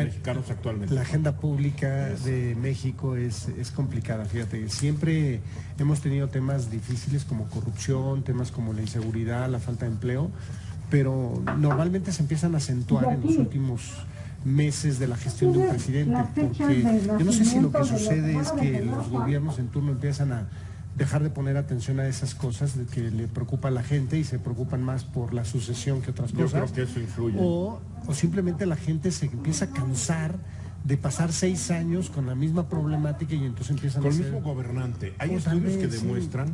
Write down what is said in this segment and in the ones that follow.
mexicanos actualmente? La agenda pública de México es complicada, fíjate. Siempre hemos tenido temas difíciles como corrupción, temas como la inseguridad, la falta de empleo, pero normalmente se empiezan a acentuar en los últimos meses de la gestión de un presidente, porque yo no sé si lo que sucede es que los gobiernos en turno empiezan a dejar de poner atención a esas cosas de que le preocupa a la gente y se preocupan más por la sucesión que otras cosas. Yo creo que eso influye. O simplemente la gente se empieza a cansar de pasar 6 años con la misma problemática y entonces empiezan con a el hacer... mismo gobernante. Hay estudios que demuestran,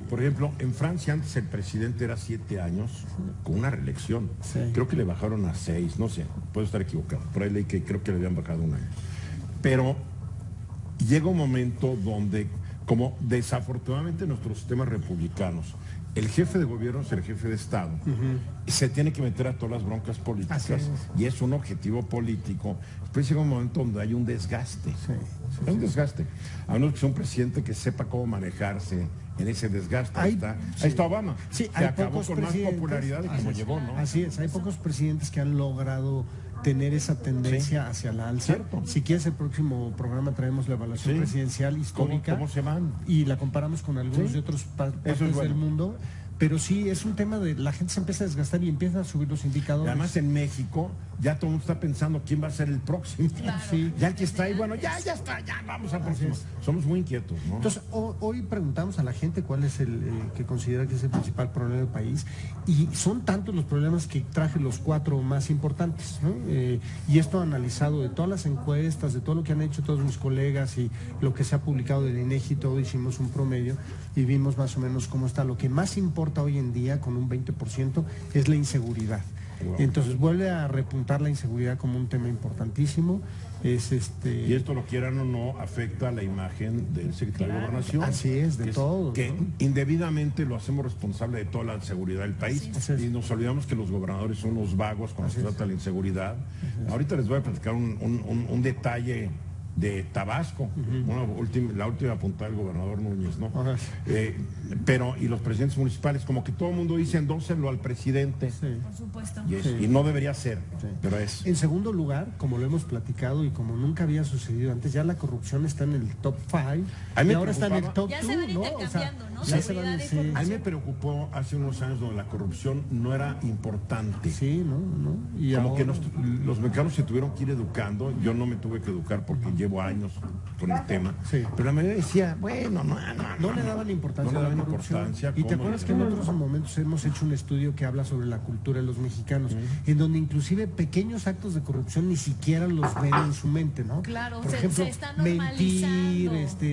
por ejemplo, en Francia antes el presidente era 7 años con una reelección. Sí. Creo que le bajaron a 6, no sé, puedo estar equivocado. Por ahí leí que creo que le habían bajado 1 año. Pero llega un momento donde, como desafortunadamente en nuestros sistemas republicanos, el jefe de gobierno es el jefe de Estado, se tiene que meter a todas las broncas políticas y es un objetivo político. Después llega un momento donde hay un desgaste. Hay un desgaste. A menos que sea un presidente que sepa cómo manejarse en ese desgaste. Ahí está Obama. Sí, que acabó con más popularidad de como llegó, ¿no? Así es, hay pocos presidentes que han logrado tener esa tendencia hacia la alza. Cierto. Si quieres, el próximo programa traemos la evaluación presidencial histórica. ¿Cómo se van? Y la comparamos con algunos de otros países del mundo. Pero sí, es un tema de la gente se empieza a desgastar y empieza a subir los indicadores. Y además en México ya todo el mundo está pensando quién va a ser el próximo. Claro. Sí. Ya el que está ahí, bueno, ya está, ya vamos al próximo. Somos muy inquietos, ¿no? Entonces, hoy preguntamos a la gente cuál es el que considera que es el principal problema del país y son tantos los problemas que traje los 4 más importantes, ¿no? Y esto analizado de todas las encuestas, de todo lo que han hecho todos mis colegas y lo que se ha publicado del INEGI, todo hicimos un promedio y vimos más o menos cómo está. Lo que más importa hoy en día, con un 20%, es la inseguridad. Wow. Entonces vuelve a repuntar la inseguridad como un tema importantísimo. Y esto, lo quieran o no, afecta a la imagen del secretario de Gobernación. Así es, de todo. Que indebidamente lo hacemos responsable de toda la seguridad del país. Y nos olvidamos que los gobernadores son unos vagos cuando se trata de la inseguridad. Ahorita les voy a platicar un detalle de Tabasco, la última puntada del gobernador Núñez, ¿no? Pero, y los presidentes municipales, como que todo el mundo dice endóselo al presidente. Sí. Por supuesto. Y no debería ser, pero es. En segundo lugar, como lo hemos platicado y como nunca había sucedido antes, ya la corrupción está en el top 5 y ahora está en el top 2, ya se van ¿no? intercambiando, ¿no? Ya se van, a mí me preocupó hace unos años donde la corrupción no era importante. Sí, ¿no? Y como ahora... que los mexicanos se tuvieron que ir educando. Yo no me tuve que educar porque llevo años con el tema. Pero la mayoría decía, bueno, no le daban importancia a la corrupción. Y te acuerdas que en otros momentos hemos hecho un estudio que habla sobre la cultura de los mexicanos, en donde inclusive pequeños actos de corrupción ni siquiera los ven en su mente, ¿no? Claro, por ejemplo, se está mentir,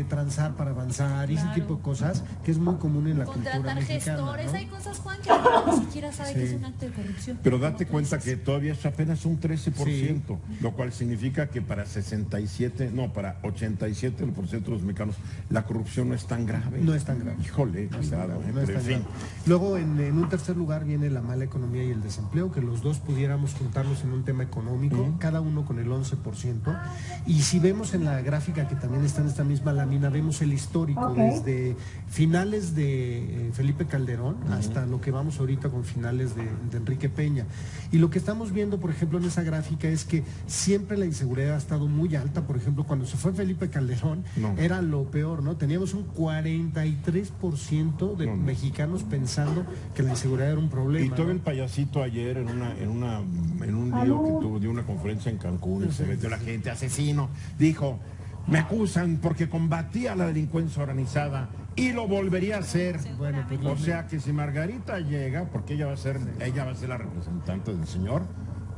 transar para avanzar, y ese tipo de cosas que es muy común en la cultura mexicana. Contratar gestores, hay cosas, Juan, que uno ni siquiera sabe que es un acto de corrupción. Pero date cuenta que todavía es apenas un 13%, lo cual significa que para 87% de los mexicanos la corrupción no es tan grave. No es tan grave. Híjole, cuidado, pero en fin. Luego, en un tercer lugar viene la mala economía y el desempleo, que los dos pudiéramos juntarlos en un tema económico, cada uno con el 11%. Y si vemos en la gráfica que también está en esta misma lámina, vemos el histórico desde finales de Felipe Calderón hasta lo que vamos ahorita con finales de Enrique Peña. Y lo que estamos viendo, por ejemplo, en esa gráfica es que siempre la inseguridad ha estado muy alta. Por ejemplo, cuando se fue Felipe Calderón, era lo peor, ¿no? Teníamos un 43% de mexicanos pensando que la inseguridad era un problema. Y todo el payasito ayer en un lío que tuvo, dio una conferencia en Cancún y se metió la gente, asesino, dijo, me acusan porque combatía la delincuencia organizada y lo volvería a hacer. Bueno, pues o sea que si Margarita llega, porque ella va a ser la representante del señor,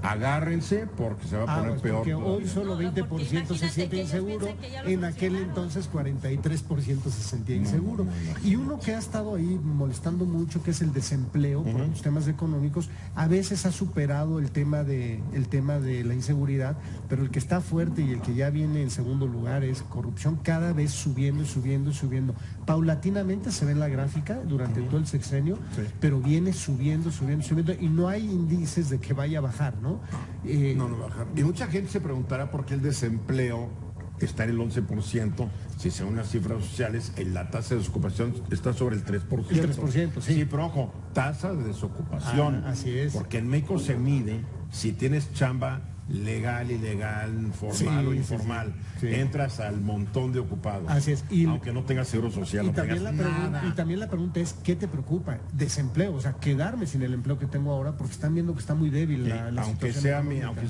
agárrense porque se va a poner peor. Porque hoy solo 20% se siente inseguro, en aquel entonces 43% se sentía inseguro. Y uno que ha estado ahí molestando mucho, que es el desempleo por los temas económicos, a veces ha superado el tema de la inseguridad, pero el que está fuerte y el que ya viene en segundo lugar es corrupción, cada vez subiendo. Paulatinamente se ve en la gráfica durante todo el sexenio, pero viene subiendo y no hay índices de que vaya a bajar, ¿no? No va a bajar. Y mucha gente se preguntará por qué el desempleo está en el 11%, si según las cifras sociales, la tasa de desocupación está sobre el 3%. El 3%, sí. Sí, pero ojo, tasa de desocupación. Así es. Porque en México se mide si tienes chamba legal, ilegal, formal o informal. Sí. Entras al montón de ocupados. Así es. Aunque no tengas seguro social, no tengas nada. Y también la pregunta es, ¿qué te preocupa? Desempleo, o sea, quedarme sin el empleo que tengo ahora porque están viendo que está muy débil la aunque situación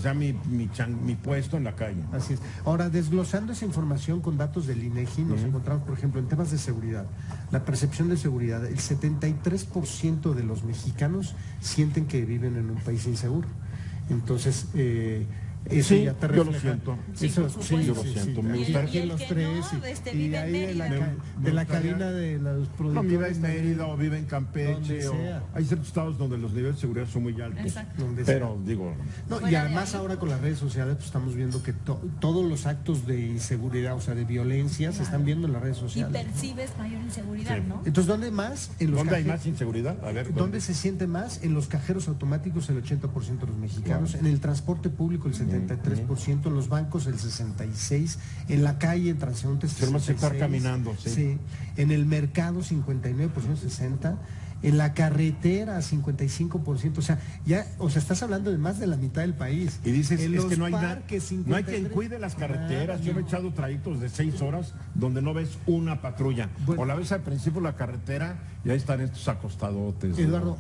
sea mi puesto en la calle. Así es. Ahora, desglosando esa información con datos del INEGI, nos encontramos, por ejemplo, en temas de seguridad. La percepción de seguridad, el 73% de los mexicanos sienten que viven en un país inseguro. Entonces, eso sí, ya te yo refleja. lo siento. Sí, Eso, por supuesto. Yo lo siento. Me gustaría Y el los que tres no, y vive de en ahí de la, Mérida. de la cabina de los No, productores. vive en Mérida o vive en Campeche. Donde sea. Hay ciertos estados donde los niveles de seguridad son muy altos. Exacto. Donde Pero, digo, No, y Fuera de además ahí. ahora con las redes sociales pues, estamos viendo que todos los actos de inseguridad, o sea, de violencia, se están viendo en las redes Y sociales. percibes mayor inseguridad, Sí. ¿no? Entonces, ¿dónde más? En los ¿dónde hay cajeros- más inseguridad? A ver, ¿Dónde se siente más? En los cajeros automáticos el 80% de los mexicanos, en el transporte público el 73%, en los bancos el 66%, en la calle, en transeúntes Pero más 66%. estar caminando, sí. En el mercado 59%, 60%. En la carretera 55%, o sea, estás hablando de más de la mitad del país. Y dices, En es los que no hay parques, no hay quien 53. cuide las carreteras. Claro, Yo me he no. echado trajitos de 6 horas donde no ves una patrulla. Bueno. O la ves al principio de la carretera y ahí están estos acostadotes. ¿no? Eduardo,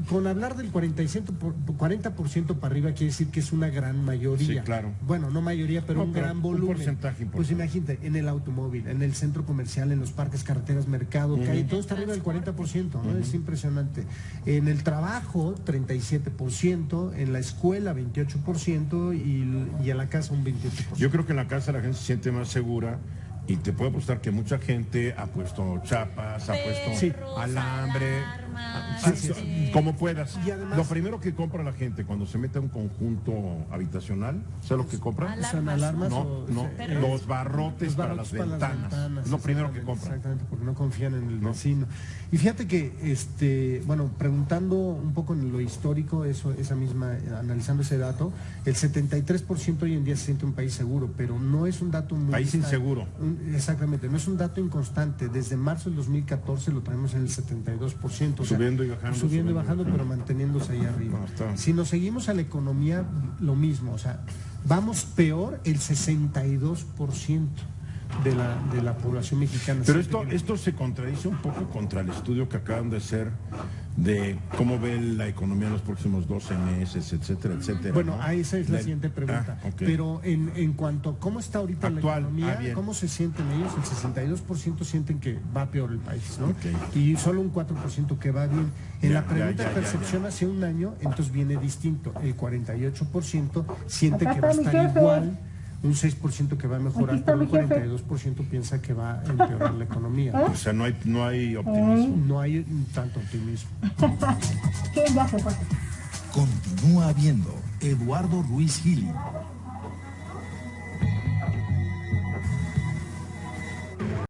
con hablar del 40% para arriba quiere decir que es una gran mayoría. Sí, claro. Bueno, no mayoría, pero No, un pero gran un volumen. porcentaje importante. Pues imagínate, en el automóvil, en el centro comercial, en los parques, carreteras, mercado, calle, todo está arriba del 40%, ¿no? Es impresionante. En el trabajo, 37%, en la escuela, 28% y en la casa, un 28%. Yo creo que en la casa la gente se siente más segura y te puedo apostar que mucha gente ha puesto chapas, ha puesto Perros, alambre, alarmas, como puedas. Y además- Lo primero que compra la gente cuando se mete a un conjunto habitacional, ¿sabes lo que compra? ¿Son alarmas No, o- no, Perros. los barrotes para las ventanas. Es lo primero que exactamente, compran. Exactamente, porque no confían en el vecino. Y fíjate que, preguntando un poco en lo histórico, analizando ese dato, el 73% hoy en día se siente un país seguro, pero no es un dato muy... País inseguro. Exactamente, no es un dato inconstante. Desde marzo del 2014 lo traemos en el 72%. o sea, Subiendo y bajando, Subiendo y subiendo y bajando, bajando. pero manteniéndose ahí arriba. No, está. Si nos seguimos a la economía, lo mismo, o sea, vamos peor el 62% de la población mexicana. Pero Siente que- esto se contradice un poco contra el estudio que acaban de hacer de cómo ve la economía en los próximos 12 meses, etcétera, etcétera. Bueno, ¿no? esa es la siguiente pregunta. Ok. Pero en cuanto a cómo está ahorita Actual, la economía, bien. cómo se sienten ellos, el 62% sienten que va peor el país, ¿no? Ok. Y solo un 4% que va bien. En Ya, la pregunta ya, de ya, percepción hace un año, entonces viene distinto. El 48% siente Acá que va a está mi estar jefe. igual, un 6% que va a mejorar, Aquí está pero un mi jefe. 42% piensa que va a empeorar la economía. ¿Eh? O sea, no hay optimismo. No hay tanto optimismo. ¿Quién ya se fue? Continúa viendo Eduardo Ruiz Gili.